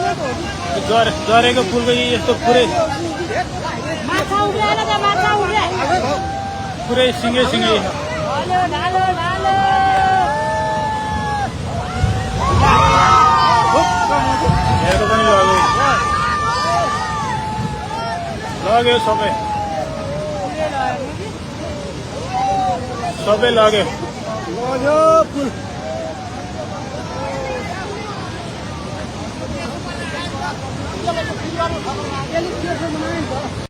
झरेको फुलको यस्तो पुरै पुरै सिङ्गे हेर्नु पनि लग्यो सबै लग्यो फुल